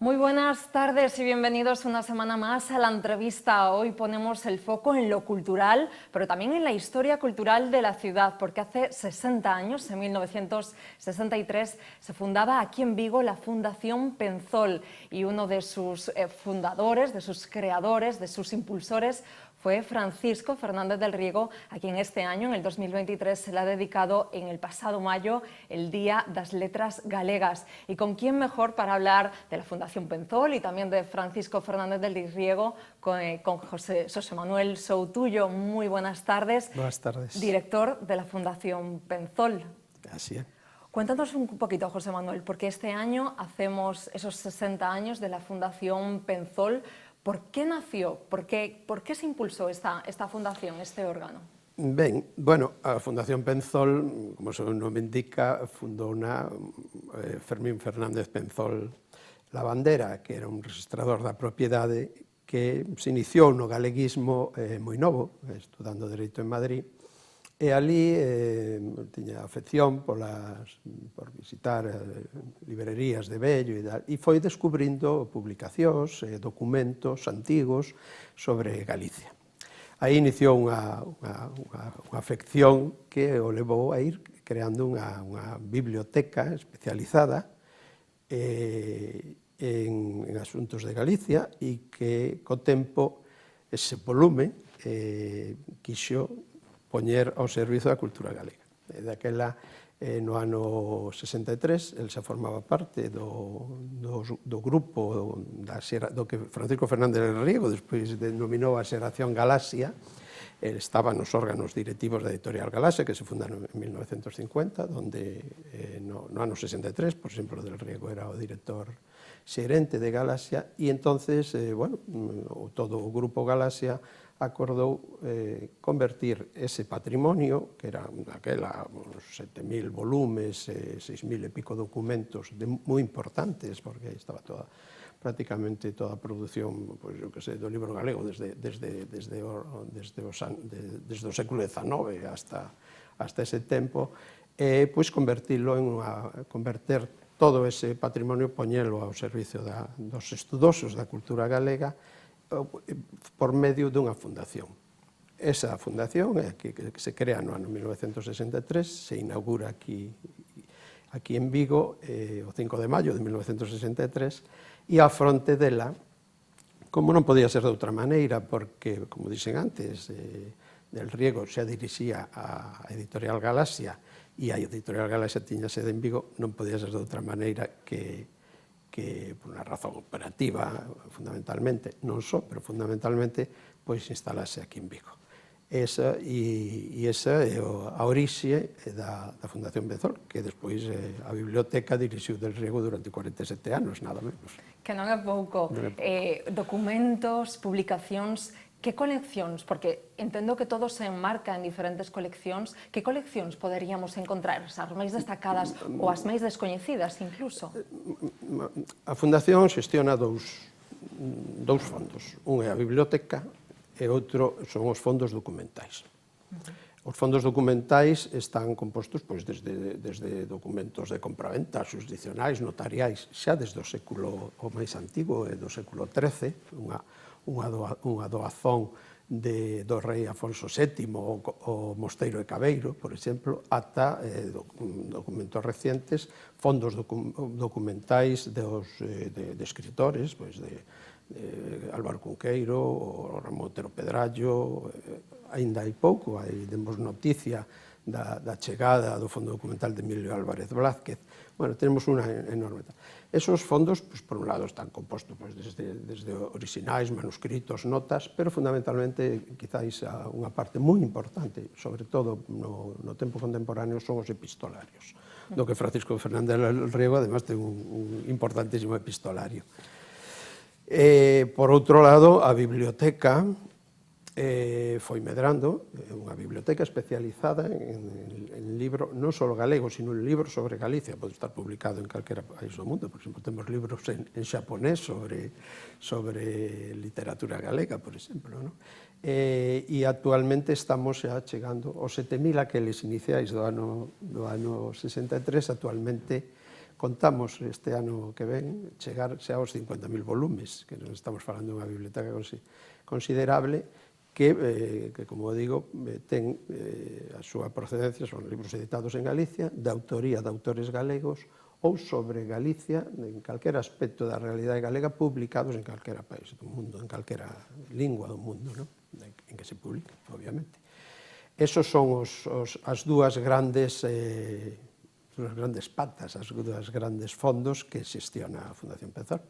Muy buenas tardes y bienvenidos una semana más a la entrevista. Hoy ponemos el foco en lo cultural, pero también en la historia cultural de la ciudad, porque hace 60 años, en 1963, se fundaba aquí en Vigo la Fundación Penzol y uno de sus fundadores, de sus creadores, de sus impulsores, fue Francisco Fernández del Riego, a quien este año, en el 2023, se le ha dedicado en el pasado mayo el Día das Letras Galegas. ¿Y con quién mejor para hablar de la Fundación Penzol y también de Francisco Fernández del Riego? Con José Manuel Soutullo. Muy buenas tardes. Buenas tardes. Director de la Fundación Penzol. Así es. Cuéntanos un poquito, José Manuel, porque este año hacemos esos 60 años de la Fundación Penzol. ¿Por qué nació? ¿Por qué se impulsó esta fundación, este órgano? Ben, bueno, a Fundación Penzol, como o seu nome indica, fundou Fermín Fernández Penzol Lavandera, que era un registrador da propiedade que se iniciou no galeguismo moi novo, estudando Dereito en Madrid, e ali tiña afección por visitar librerías de vello e foi descubrindo publicacións, documentos antigos sobre Galicia. Aí iniciou unha afección que o levou a ir creando unha biblioteca especializada en asuntos de Galicia e que, co tempo, ese volume quixo poñer ao servizo da cultura galega. Daquela, no ano 63, el se formaba parte do grupo do que Francisco Fernández del Riego despois denominou a Xeración Galaxia. Estaba nos órganos directivos da Editorial Galaxia, que se fundaron en 1950, donde no ano 63, por exemplo, del Riego era o director xerente de Galaxia, e entonces, todo o grupo Galaxia acordou convertir ese patrimonio, que era daquela 7.000 volumes, 6.000 e pico documentos moi importantes, porque estaba prácticamente toda a produción, pois, eu que sei, do libro galego desde o século XIX hasta ese tempo, pois converter todo ese patrimonio, poñelo ao servicio dos estudosos da cultura galega, por medio dunha fundación. Esa fundación que se crea no ano 1963, se inaugura aquí en Vigo o 5 de maio de 1963, e á fronte dela, como non podía ser de outra maneira, porque, como dixen antes, del Riego xa dirixía a Editorial Galaxia e a Editorial Galaxia tiña sede en Vigo, non podía ser de outra maneira que por unha razón operativa, fundamentalmente, non só, pero fundamentalmente, pois instalase aquí en Vigo. Esa é a orixe da Fundación Penzol, que despois a biblioteca dirixiu del Riego durante 47 anos, nada menos. Que non é pouco. Documentos, publicacións, que coleccións? Porque entendo que todo se enmarca en diferentes coleccións. Que coleccións poderíamos encontrar? As máis destacadas ou as máis descoñecidas, incluso? A Fundación xestiona dous fondos. Un é a biblioteca e outro son os fondos documentais. Os fondos documentais están compostos desde documentos de compraventa, susdicionais, notariais, xa desde o século máis antigo, do século XIII, unha doazón do rei Afonso VII o Mosteiro de Cabeiro, por exemplo, ata documentos recientes, fondos documentais de escritores, de Álvaro Cunqueiro, o Ramón Otero Pedrallo, aínda hai pouco, demos noticia da chegada do Fondo Documental de Emilio Álvarez Blázquez. Bueno, tenemos unha enorme. Esos fondos, por un lado, están compostos desde orixinais, manuscritos, notas, pero fundamentalmente, quizáis, unha parte moi importante, sobre todo no tempo contemporáneo, son os epistolarios, do que Francisco Fernández del Riego, además, ten un importantísimo epistolario. Por outro lado, a biblioteca foi medrando, unha biblioteca especializada en libro non só galego, sino en libros sobre Galicia. Pode estar publicado en calquera país do mundo. Por exemplo, temos libros en xaponés sobre literatura galega, por exemplo. E actualmente estamos xa chegando aos 7.000 aqueles iniciais do ano 63, actualmente contamos este ano que ven chegarse aos 50.000 volumes, que nos estamos falando dunha biblioteca considerable, que como digo, ten a súa procedencia, son libros editados en Galicia, de autoría de autores galegos, ou sobre Galicia, en calquera aspecto da realidade galega, publicados en calquera país do mundo, en calquera lingua do mundo, non? En que se publica, obviamente. Esos son as dúas grandes patas, as dúas grandes fondos que xestiona a Fundación Penzol.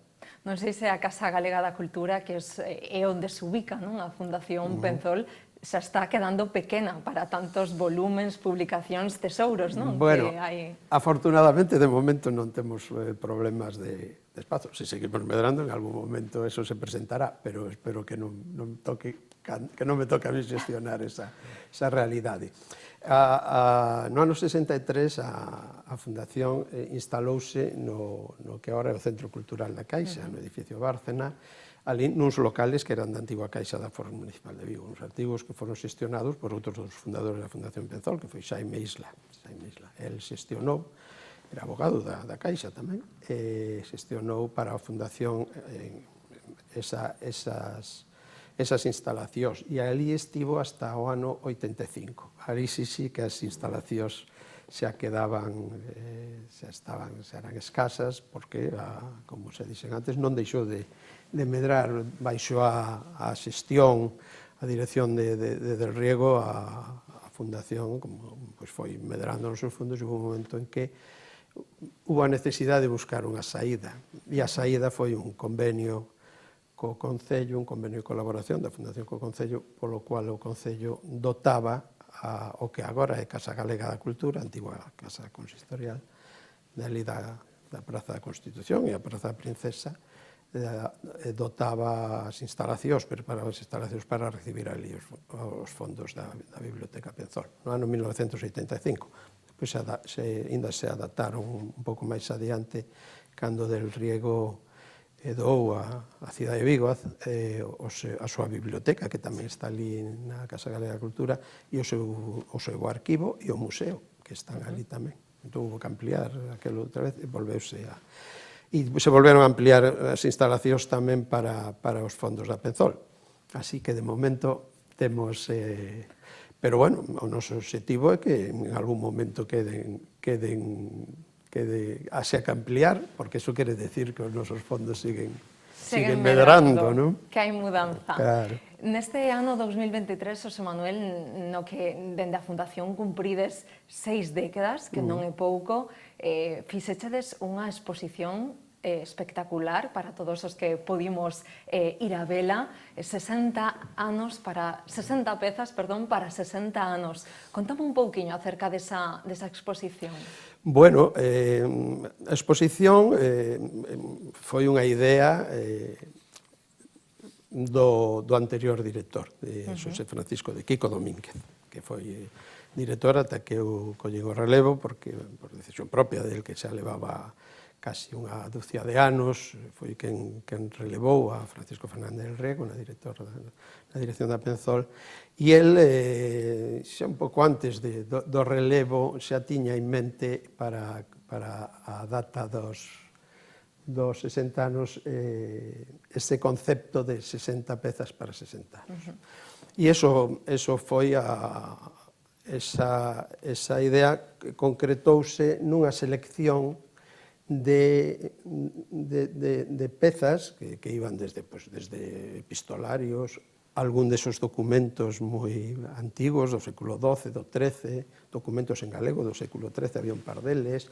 Non sei se a Casa Galega da Cultura, que é onde se ubica, non? A Fundación Penzol, xa está quedando pequena para tantos volúmenes, publicacións, tesouros, non? Bueno, afortunadamente, de momento non temos problemas de espazo. Se seguimos medrando, en algún momento eso se presentará, pero espero que non me toque a mí xestionar esa realidade. No ano 63 a Fundación instalouse no que agora é o Centro Cultural da Caixa, no edificio Bárcena, ali nuns locales que eran da antigua Caixa da Forma Municipal de Vigo, uns artigos que foron xestionados por outros dos fundadores da Fundación Penzol, que foi Xaime Isla. El xestionou, era abogado da Caixa tamén, xestionou para a Fundación esas instalacións, e ali estivo hasta o ano 85. Ali sí que as instalacións xa quedaban, xa eran escasas, porque, como se dixen antes, non deixou de medrar baixo a xestión, a dirección del Riego, a Fundación, como foi medrando nos seus fondos, e houve un momento en que hubo a necesidade de buscar unha saída, e a saída foi un convenio co Concello, un convenio de colaboración da Fundación co Concello, polo cual o Concello dotaba o que agora é Casa Galega da Cultura, a antigua Casa Consistorial, dali da Praza da Constitución e a Praza da Princesa, dotaba as instalacións, preparaba as instalacións para recibir ali os fondos da Biblioteca Penzol, no ano 1985. Depois ainda se adaptaron un pouco máis adiante, cando del Riego doou a cidade de Vigo a súa biblioteca, que tamén está ali na Casa Galega da Cultura, e o seu arquivo e o museo, que están ali tamén. Entón, houve que ampliar aquilo outra vez e volveuse a... E se volveron a ampliar as instalacións tamén para os fondos da Penzol. Así que, de momento, temos... Pero, bueno, o noso objetivo é que en algún momento haxa que ampliar, porque eso quere decir que os nosos fondos siguen medrando, non? Que hai mudanza. Claro. Neste ano 2023, José Manuel, no que dende a Fundación cumprides 6 décadas, que non é pouco, fixechedes unha exposición espectacular para todos os que pudimos ir a vela, 60 pezas para 60 anos. Contame un pouquiño acerca desa exposición. Bueno, a exposición foi unha idea do anterior director, de Xosé Francisco de Quico Domínguez, que foi director ata que eu collín o relevo, porque por decisión propia del que xa levaba casi unha dúcia de anos, foi quen relevou a Francisco Fernández del Riego, na dirección da Penzol, e el, xa un pouco antes do relevo, xa tiña en mente para a data dos 60 anos ese concepto de 60 pezas para 60 anos. E eso foi esa idea que concretouse nunha selección de pezas que iban desde epistolarios, algún desos documentos moi antigos do século XII, do XIII, documentos en galego do século XIII, había un par deles,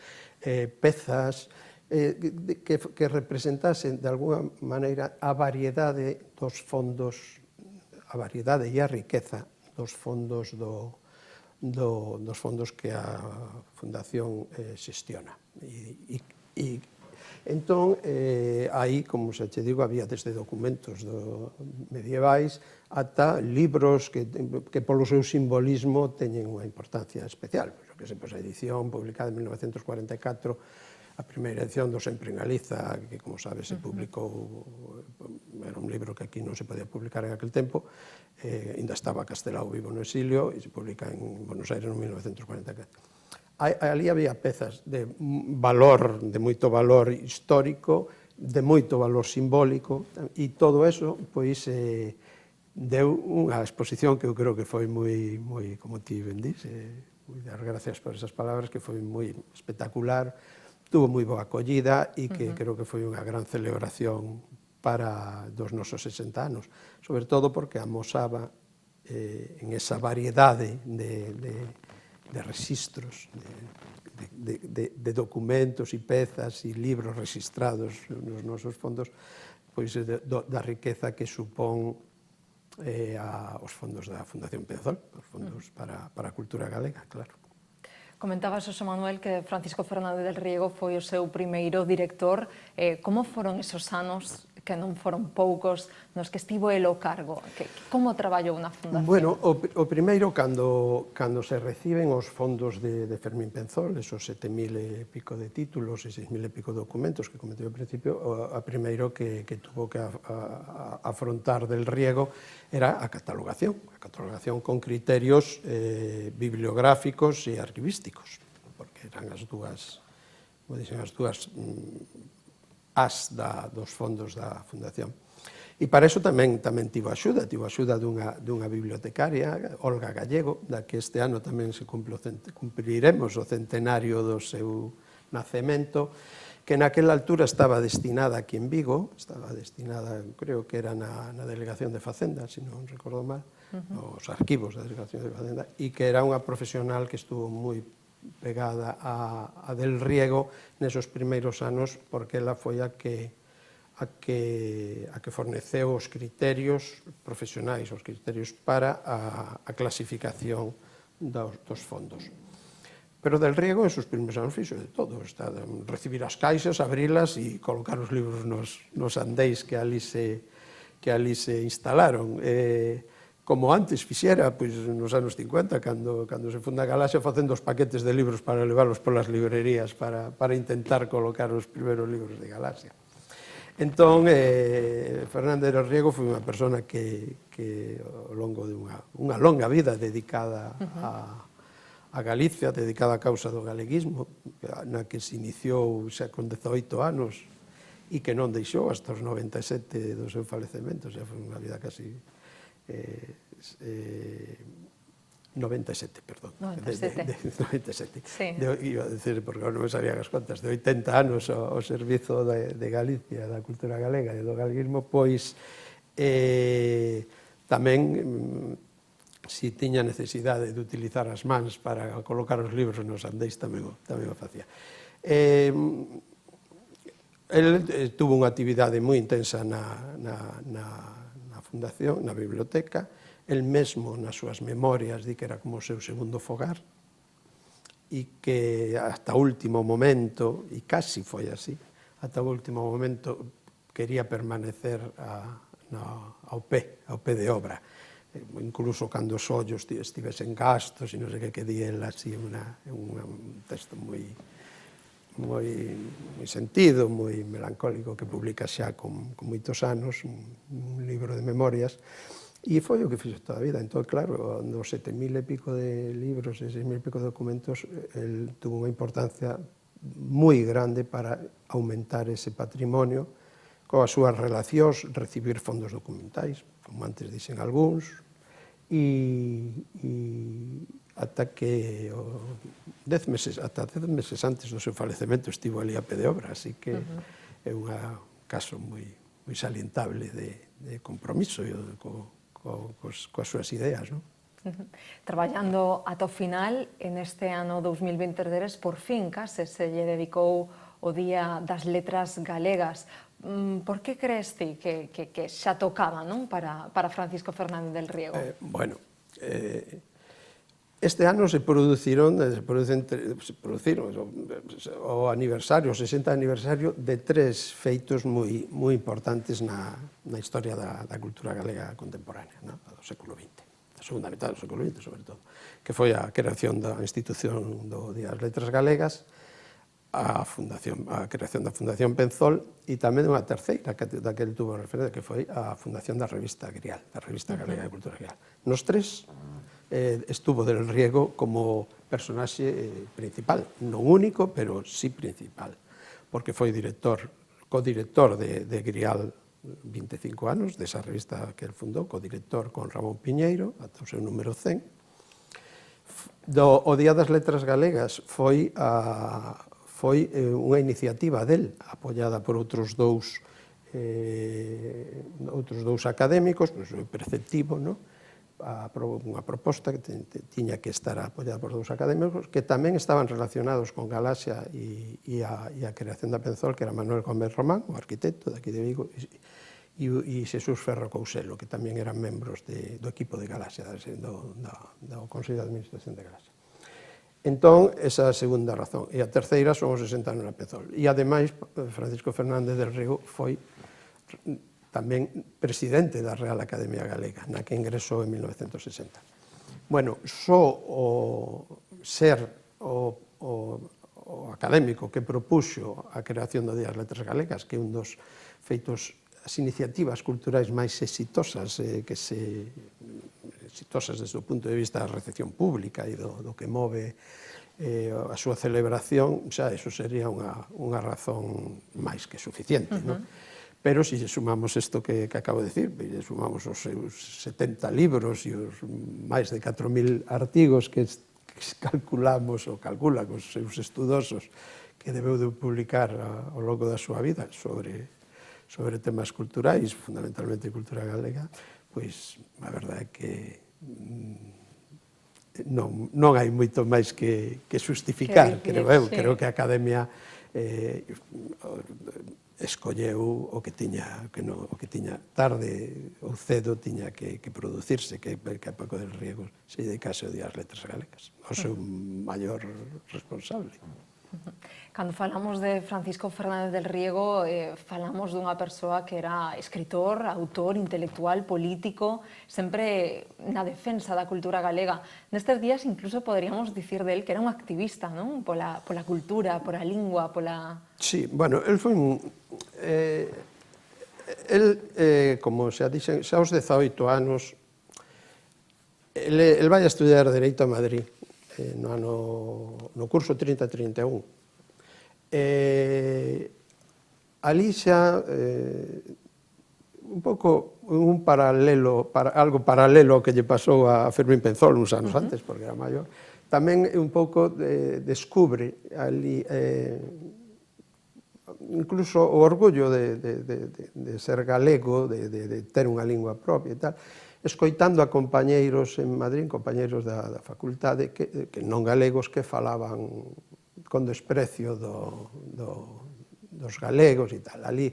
pezas que representasen de alguna maneira a variedade dos fondos, a variedade e a riqueza dos fondos dos fondos que a Fundación xestiona. Entón, aí, como xa te digo, había desde documentos medievais ata libros que polo seu simbolismo teñen unha importancia especial. A edición publicada en 1944, a primeira edición do Sempre en Galiza, que, como sabes, se publicou, era un libro que aquí non se podía publicar en aquel tempo, ainda estaba Castelao vivo no exilio, e se publica en Buenos Aires en 1944. Ali había pezas de valor, de moito valor histórico, de moito valor simbólico, e todo eso, pois, deu unha exposición que eu creo que foi moi, como ti ben dis, dar gracias por esas palabras, que foi moi espectacular, tuvo moi boa acollida e que creo que foi unha gran celebración para dos nosos 60 anos, sobre todo porque amosaba en esa variedade de registros, de documentos e pezas e libros registrados nos nosos fondos, pois da riqueza que supón os fondos da Fundación Penzol, os fondos para a cultura galega, claro. Comentaba Xosé Manuel que Francisco Fernández del Riego foi o seu primeiro director. Como foron esos anos, que non foron poucos, nos que estivo el ao cargo? Como traballou na Fundación? Bueno, o primeiro, cando se reciben os fondos de Fermín Penzol, esos 7.000 e pico de títulos e 6.000 e pico documentos que comenté ao principio, a primeiro que tuvo que afrontar del Riego era a catalogación con criterios bibliográficos e arquivísticos, porque eran as dúas, como dixen, as dúas dos fondos da Fundación. E para iso tamén tivo axuda dunha bibliotecaria, Olga Gallego, da que este ano tamén cumpriremos o centenario do seu nacemento, que naquela altura estaba destinada aquí en Vigo, estaba destinada, creo que era na Delegación de Facenda, se non recordo mal, os arquivos da Delegación de Facenda, e que era unha profesional que estuvo moi pegada a del Riego nesos primeiros anos, porque ela foi a que forneceu os criterios profesionais, os criterios para a clasificación dos fondos. Pero del Riego, en sus primeiros anos, fixo de todo, recibir as caixas, abrilas e colocar os libros nos andéis que ali se instalaron. Como antes fixera, pois, nos anos 50, cando se funda a Galaxia, facendo os paquetes de libros para leválos polas librerías para intentar colocar os primeiros libros de Galaxia. Entón, Fernández del Riego foi unha persona que ao longo de unha longa vida dedicada a Galicia, dedicada á causa do galeguismo, na que se iniciou xa con 18 anos e que non deixou hasta os 97 do seu falecemento, xa foi unha vida casi 97, perdón. 97. Sí. Iba a decir, porque non me sabían as contas, de 80 anos ao servizo de Galicia, da cultura galega e do galeguismo, pois tamén, se tiña necesidade de utilizar as mans para colocar os libros nos andéis, tamén o facía. El tuvo unha actividade moi intensa na Fundación, na biblioteca. El mesmo, nas súas memorias, di que era como o seu segundo fogar e que hasta o último momento, e casi foi así, ata o último momento quería permanecer ao pé de obra. Incluso cando os ollos estivesen gastos e non sei que di el, así, un texto moi sentido, moi melancólico, que publica xa con moitos anos, un libro de memorias, e foi o que fixo toda a vida. Entón, claro, nos 7.000 e pico de libros e 6.000 e pico de documentos, el tuvo unha importancia moi grande para aumentar ese patrimonio coas súas relacións, recibir fondos documentais, como antes dixen algúns, e ata que 10 meses antes do seu falecemento estivo ali a pé de obra, así que é un caso moi salientable de compromiso coas súas ideas, non? Traballando ata o final, en este ano 2023, por fin, case, se lle dedicou o Día das Letras Galegas. Por que crees ti que xa tocaba, non, para Francisco Fernández del Riego? Bueno, este ano se produciron o aniversario, o 60 aniversario de 3 feitos moi importantes na historia da cultura galega contemporánea, do século XX, da segunda metade do século XX, sobre todo, que foi a creación da institución do Día das Letras Galegas, a creación da Fundación Penzol e tamén unha terceira da que ele tuvo referencia, que foi a fundación da revista Grial, da Revista Galega de Cultura Grial. Nos 3 estuvo del Riego como personaxe principal, non único, pero sí principal, porque foi codirector de Grial 25 anos, desa revista que el fundou, codirector con Ramón Piñeiro, ata o seu número 100. O Día das Letras Galegas foi unha iniciativa del, apoiada por outros dous académicos, preceptivo, unha proposta que tiña que estar apoiada por dous académicos que tamén estaban relacionados con Galaxia e a creación da Penzol, que era Manuel Gómez Román, o arquitecto daqui de Vigo, e Xesús Ferro Couselo, que tamén eran membros do equipo de Galaxia, do Consello de Administración de Galaxia. Entón, esa é a segunda razón. E a terceira son os 60 anos na Penzol. E, ademais, Francisco Fernández del Riego foi tamén presidente da Real Academia Galega, na que ingresou en 1960. Bueno, só o ser o académico que propuxo a creación do Día das Letras Galegas, que é un dos feitos, as iniciativas culturais máis exitosas, exitosas desde o punto de vista da recepción pública e do que move a súa celebración, xa eso sería unha razón máis que suficiente, non? Pero se sumamos isto que acabo de dicir, se sumamos os seus 70 libros e os máis de 4.000 artigos que calculamos ou calcula cos seus estudosos que debeu de publicar ao longo da súa vida sobre temas culturais, fundamentalmente cultura galega, pois a verdade é que non hai moito máis que justificar, creo eu. Creo que a Academia escolleu o que tiña tarde ou cedo tiña que producirse, que Paco del Riego se dedicase ao Día das Letras Galegas, o seu maior responsable. Cando falamos de Francisco Fernández del Riego, falamos dunha persoa que era escritor, autor, intelectual, político, sempre na defensa da cultura galega. Nestes días, incluso, poderíamos dicir del que era un activista, non? Pola cultura, pola lingua, pola... Sí, bueno, el foi un... como xa dixen, xa aos 18 anos, el vai a estudiar Dereito a Madrid, no curso 30-31. Ali xa un pouco algo paralelo ao que lle pasou a Fermín Penzol uns anos antes, porque era maior, tamén un pouco descubre ali incluso o orgullo de ser galego, de ter unha lingua propia e tal, escoitando a compañeiros en Madrid, compañeiros da facultade, que non galegos, que falaban con desprecio dos galegos e tal. E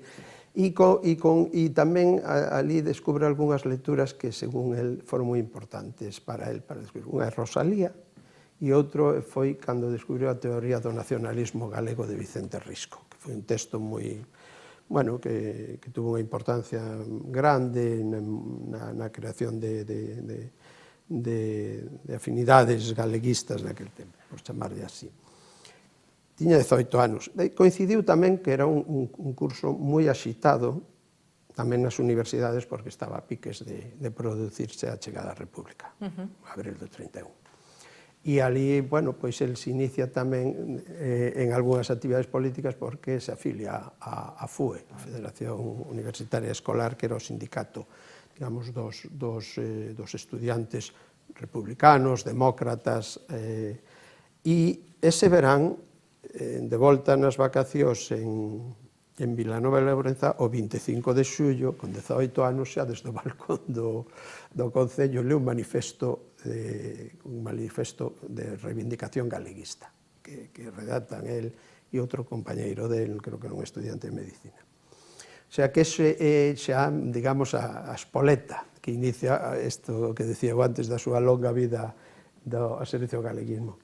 tamén ali descubre algunhas lecturas que, según el, foron moi importantes para el, para descubrir. Unha é Rosalía, e outro foi cando descubriu a teoría do nacionalismo galego de Vicente Risco, que foi un texto moi... bueno, que tuvo unha importancia grande na creación de afinidades galeguistas naquele tempo, por chamarlle así. Tiña 18 anos. Coincidiu tamén que era un curso moi axitado, tamén nas universidades, porque estaba a piques de producirse a chegada á República, abril do 31. E ali, bueno, pois el se inicia tamén en algunhas actividades políticas porque se afilia a FUE, a Federación Universitaria Escolar, que era o sindicato, digamos, dos estudiantes republicanos, demócratas, e ese verán, de volta nas vacacións en Vilanova de Lourenza, o 25 de xullo, con 18 anos, xa desde o balcón do Concello, leu un manifesto de reivindicación galeguista, que redactan el e outro compañeiro del, creo que era un estudiante de medicina. O sea, que ese é xa, digamos, a espoleta que inicia isto que decía antes da súa longa vida ao servicio do galeguismo.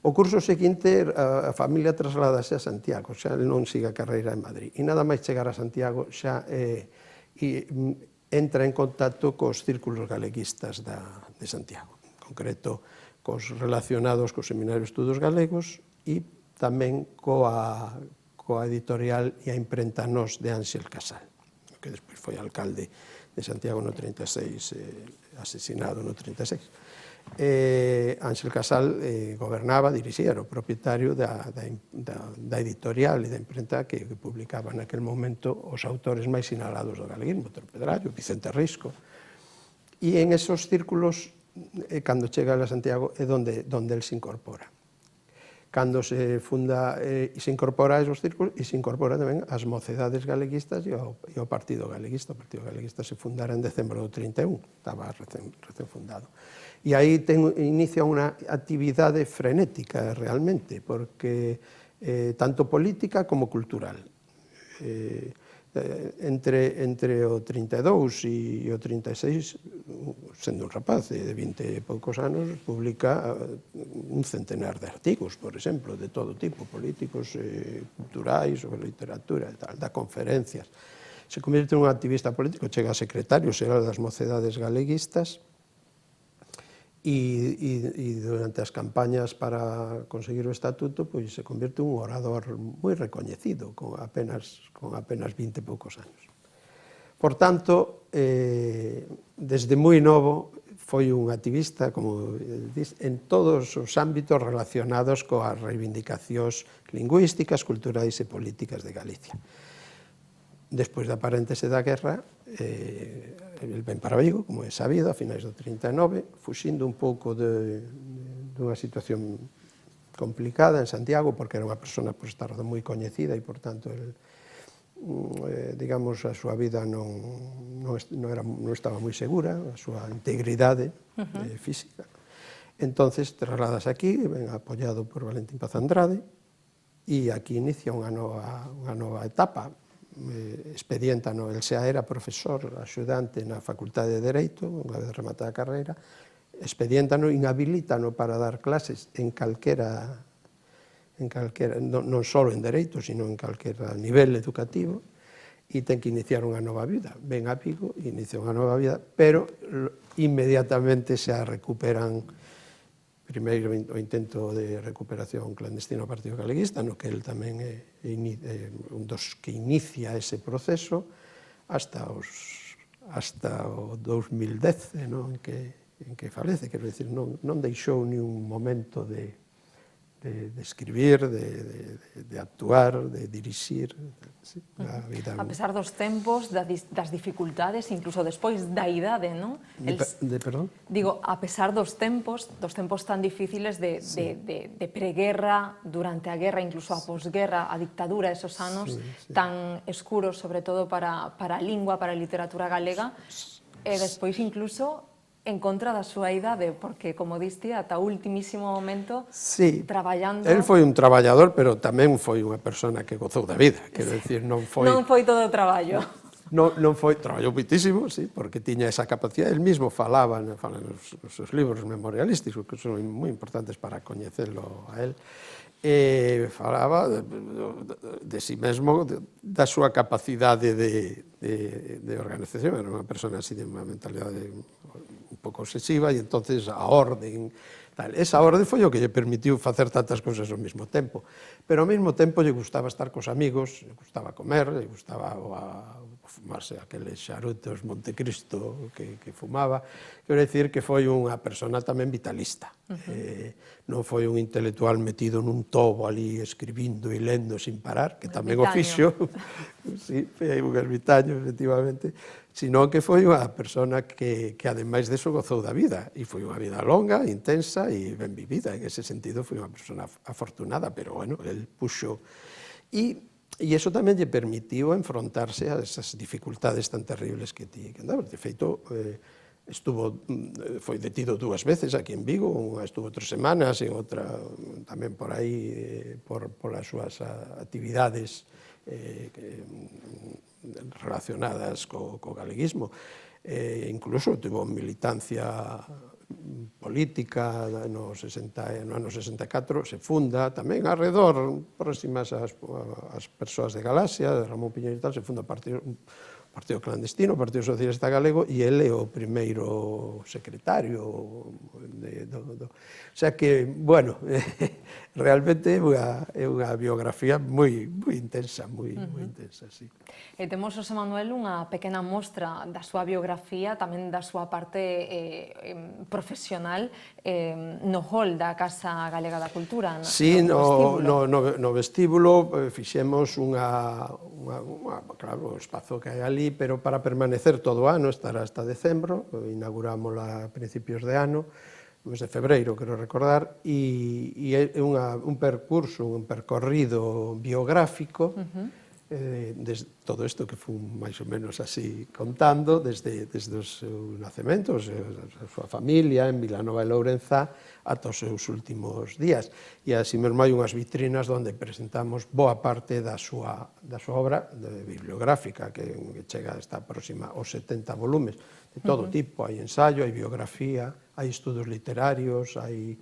O curso seguinte, a familia trasladase a Santiago, xa non siga a carreira en Madrid. E nada máis chegar a Santiago xa entra en contacto cos círculos galeguistas de Santiago, en concreto cos relacionados cos Seminarios de Estudos Galegos e tamén coa editorial e a imprenta Nos de Ángel Casal, que despois foi alcalde de Santiago no 36, asesinado no 36. Ángel Casal gobernaba, dirixía, era o propietario da editorial e da imprenta que publicaba naquele momento os autores máis sinalados do galeguismo, Torpedrallo, Vicente Risco. E en esos círculos, cando chega a Santiago, é donde el se incorpora. Cando se funda e se incorpora a esos círculos, e se incorpora tamén as mocedades galeguistas e ao Partido Galeguista. O Partido Galeguista se fundara en decembro do 31, estaba recén fundado. E aí inicia unha actividade frenética realmente, porque tanto política como cultural. Entre o 32 e o 36, sendo un rapaz de 20 e poucos anos, publica un centenar de artigos, por exemplo, de todo tipo, políticos, culturais, sobre literatura e tal, da conferencias. Se convierte en un activista político, chega a secretario xeral das mocedades galeguistas, e durante as campañas para conseguir o estatuto pois se convierte en un orador moi recoñecido con apenas 20 e poucos anos. Por tanto, desde moi novo foi un activista, como dis, en todos os ámbitos relacionados coas reivindicacións lingüísticas, culturais e políticas de Galicia. Despois da paréntese da guerra, el ven para Vigo, como é sabido, a finais do 39, fuxindo un pouco dunha situación complicada en Santiago, porque era unha persona por estar moi coñecida e, por tanto, digamos, a súa vida non estaba moi segura, a súa integridade física. Entonces, trasladas aquí, ven apoiado por Valentín Paz Andrade, e aquí inicia unha nova etapa. Expediéntano, el xa era profesor axudante na Facultade de Dereito, unha vez rematada a carreira, expediéntano, inhabilitano para dar clases en calquera, non só en Dereito, sino en calquera nivel educativo, e ten que iniciar unha nova vida. Ven a Vigo e inicia unha nova vida, pero inmediatamente xa recuperan primeiro o intento de recuperación clandestina ao Partido Galeguista, no que el tamén é un dos que inicia ese proceso, hasta o 2010, en que falece, quero dicir, non deixou ni un momento de escribir, de actuar, de dirixir a vida. A pesar dos tempos, das dificultades, incluso despois da idade, non? Perdón? Digo, a pesar dos tempos tan difíciles de preguerra, durante a guerra, incluso a posguerra, a dictadura, esos anos tan escuros, sobre todo para a lingua, para a literatura galega, e despois incluso en contra da súa idade, porque, como diste, ata o ultimísimo momento traballando... El foi un traballador, pero tamén foi unha persona que gozou da vida, quero dicir, non foi... Non foi todo o traballo. Non foi, traballou muitísimo, sí, porque tiña esa capacidade, el mismo falaba nos seus libros memorialísticos, que son moi importantes para coñecelo a él, falaba de si mesmo, da súa capacidade de organización, era unha persona así de unha mentalidade un pouco obsesiva, e entonces a orden, tal. Esa orde foi o que lle permitiu facer tantas cousas ao mesmo tempo, pero ao mesmo tempo lle gustaba estar cos amigos, lle gustaba comer, lle gustaba fumarse aqueles charutos Montecristo que fumaba. Quero dicir que foi unha persona tamén vitalista, non foi un intelectual metido nun tobo ali escribindo e lendo sin parar, que tamén o fixo, sí, foi un ermitaño, efectivamente, sino que foi unha persona que ademais deso gozou da vida, e foi unha vida longa, intensa e ben vivida. En ese sentido foi unha persona afortunada, pero, bueno, el puxo. E iso tamén lle permitiu enfrontarse a esas dificultades tan terribles que andaba. De feito, foi detido 2 veces aquí en Vigo, unha estuvo 3 semanas e outra tamén por aí por as súas actividades relacionadas co galeguismo. Incluso tuvo militancia política no ano 64, se funda tamén arredor, próximas ás persoas de Galaxia, de Ramón Piñeiro e tal, se funda un partido clandestino, o Partido Socialista Galego, e ele é o primeiro secretario. O sea que, bueno, realmente é unha biografía moi intensa, moi intensa, sí. E temos, José Manuel, unha pequena mostra da súa biografía, tamén da súa parte profesional no hall da Casa Galega da Cultura, Sí, vestíbulo. no vestíbulo fixemos claro, o espazo que hai ali, pero para permanecer todo o ano, estará hasta decembro, inaugurámola a principios de ano, mes de febreiro, quero recordar, e é un percurso, un percorrido biográfico, todo isto que fui máis ou menos así contando, desde o seu nacemento, a súa familia en Vilanova de Lourenzá, ata os seus últimos días. E así mesmo hai unhas vitrinas onde presentamos boa parte da súa obra bibliográfica, que chega esta próxima aos 70 volumes, de todo tipo, hai ensaio, hai biografía, hai estudos literarios, hai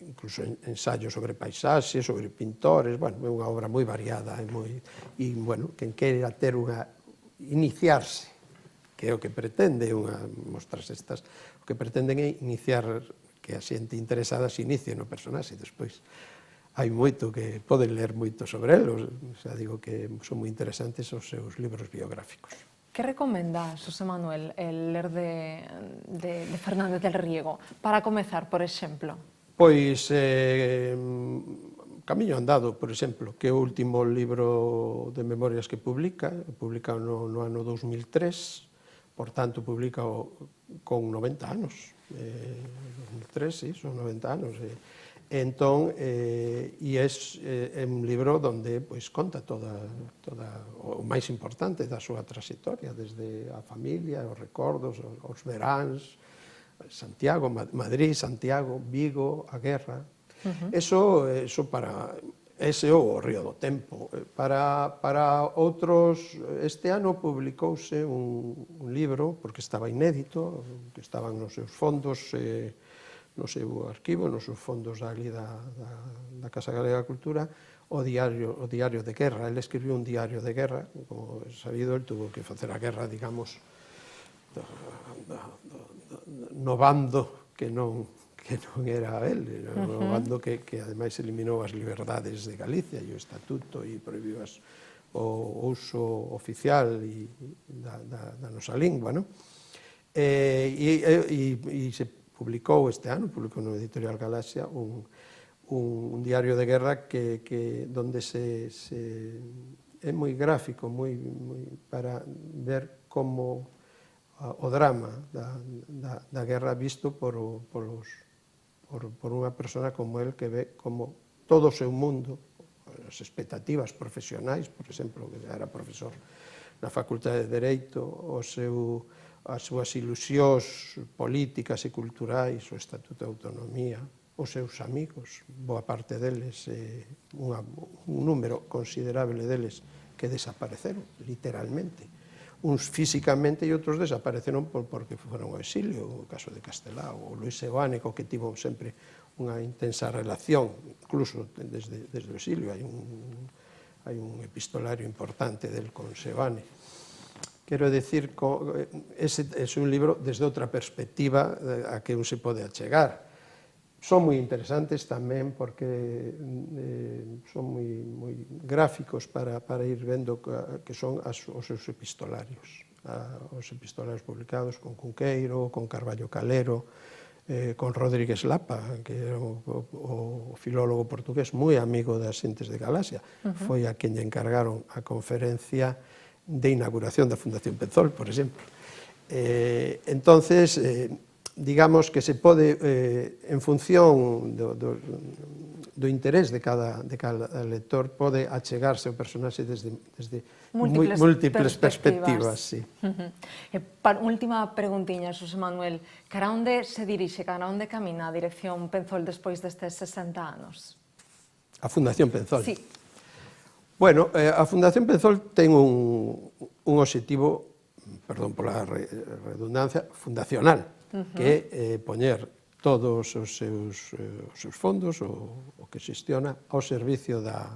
incluso ensaios sobre paisaxes, sobre pintores, bueno, é unha obra moi variada e bueno, quen queira ter iniciarse, que é o que pretende mostras estas, o que pretenden é iniciar, que a xente interesada se inicie no personaxe, despois hai moito que poden ler moito sobre el, xa digo que son moi interesantes os seus libros biográficos. Que recomenda, José Manuel, el ler de Fernández del Riego? Para comezar, por exemplo. Pois Camiño andado, por exemplo, que é o último libro de memorias que publica no ano 2003, por tanto, publica con 90 anos. 2003, sí, son 90 anos. Entón, é un libro onde conta o máis importante da súa trayectoria, desde a familia, os recordos, os veráns, Santiago, Madrid, Santiago, Vigo, a guerra. Ese é o río do tempo. Para outros, este ano publicouse un libro, porque estaba inédito, que estaban nos seus fondos, no seu arquivo, nos seus fondos da Casa Galega da Cultura, o diario de guerra. Ele escribiu un diario de guerra, como sabido, ele tuvo que facer a guerra, digamos, no bando que non era el, no bando que ademais eliminou as liberdades de Galicia e o estatuto e prohibiu o uso oficial da nosa lingua, non? E se publicou este ano, publicou no Editorial Galaxia, un diario de guerra donde é moi gráfico, para ver como o drama da guerra visto por unha persona como el, que ve como todo o seu mundo, as expectativas profesionais, por exemplo, que era profesor na Facultade de Dereito, as súas ilusións políticas e culturais, o Estatuto de Autonomía, os seus amigos, boa parte deles, un número considerable deles que desapareceron, literalmente. Uns físicamente e outros desapareceron porque foron ao exilio, o caso de Castelao, o Luis Seoane, co que tivo sempre unha intensa relación, incluso desde o exilio, hai un epistolario importante del con Seoane. Quero dicir, ese é un libro desde outra perspectiva a que un se pode achegar. Son moi interesantes tamén porque son moi gráficos para ir vendo que son os seus epistolarios. Os epistolarios publicados con Cunqueiro, con Carballo Calero, con Rodríguez Lapa, que era o filólogo portugués moi amigo das xentes de Galaxia. Foi a quen lle encargaron a conferencia de inauguración da Fundación Penzol, por exemplo. Entonces, digamos que se pode, en función do interés de cada lector, pode achegarse o personaxe desde múltiples perspectivas. Última preguntiña, José Manuel. Cara onde se dirixe, cara onde camina a Dirección Penzol despois destes 60 anos? A Fundación Penzol? Sí. Bueno, a Fundación Penzol ten un obxectivo, perdón pola redundancia, fundacional, que é poñer todos os seus fondos, o que xestiona, ao servicio da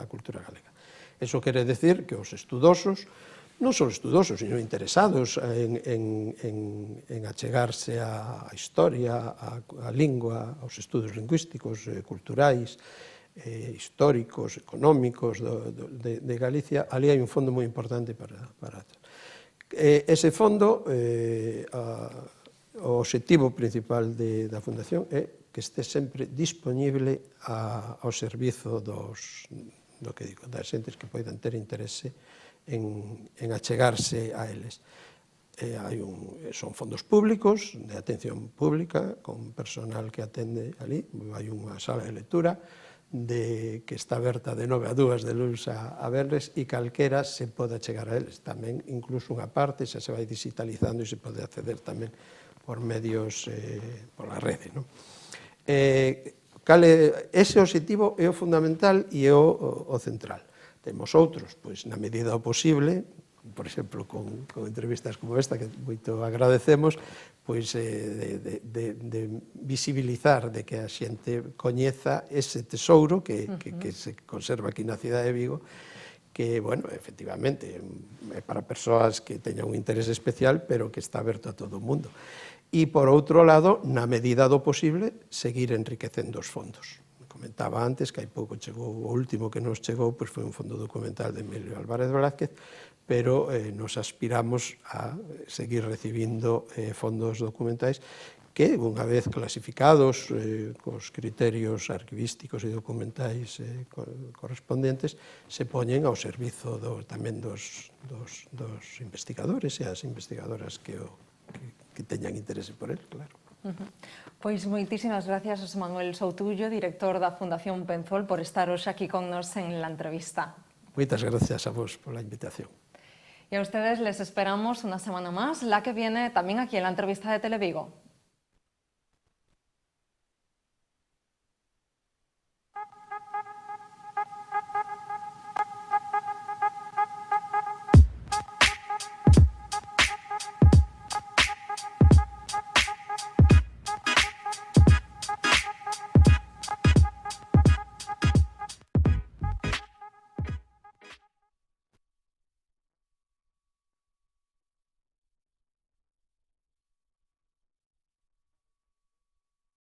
cultura galega. Iso quere decir que os estudosos non só estudosos, sino interesados en achegarse á historia, á lingua, aos estudos lingüísticos, culturais, históricos, económicos de Galicia. Ali hai un fondo moi importante para ese fondo. O obxectivo principal da Fundación é que este sempre dispoñible ao servizo das xentes que poidan ter interese en achegarse a eles. Son fondos públicos, de atención pública, con personal que atende ali. Hai unha sala de lectura que está aberta de 9 a 2 de luns a venres, e calquera se pode achegar a eles. Tamén, incluso unha parte, xa se vai digitalizando e se pode acceder tamén por medios, pola rede. Ese obxectivo é o fundamental e é o central. Temos outros, pois, na medida do posible, por exemplo, con entrevistas como esta, que moito agradecemos, pois de visibilizar, de que a xente coñeza ese tesouro que se conserva aquí na cidade de Vigo, que, bueno, efectivamente, é para persoas que teñan un interés especial, pero que está aberto a todo o mundo. E, por outro lado, na medida do posible, seguir enriquecendo os fondos. Comentaba antes que hai pouco chegou, o último que nos chegou foi un fondo documental de Emilio Álvarez Velázquez, pero nos aspiramos a seguir recibindo fondos documentais que, unha vez clasificados cos criterios arquivísticos e documentais correspondentes, se poñen ao servizo tamén dos investigadores e as investigadoras que teñan interese por él, claro. Pois moitísimas gracias, José Manuel Soutullo, director da Fundación Penzol, por estar hoxe aquí con nos en la entrevista. Moitas gracias a vos pola invitación. Y a ustedes les esperamos una semana más, la que viene también aquí en la entrevista de Televigo.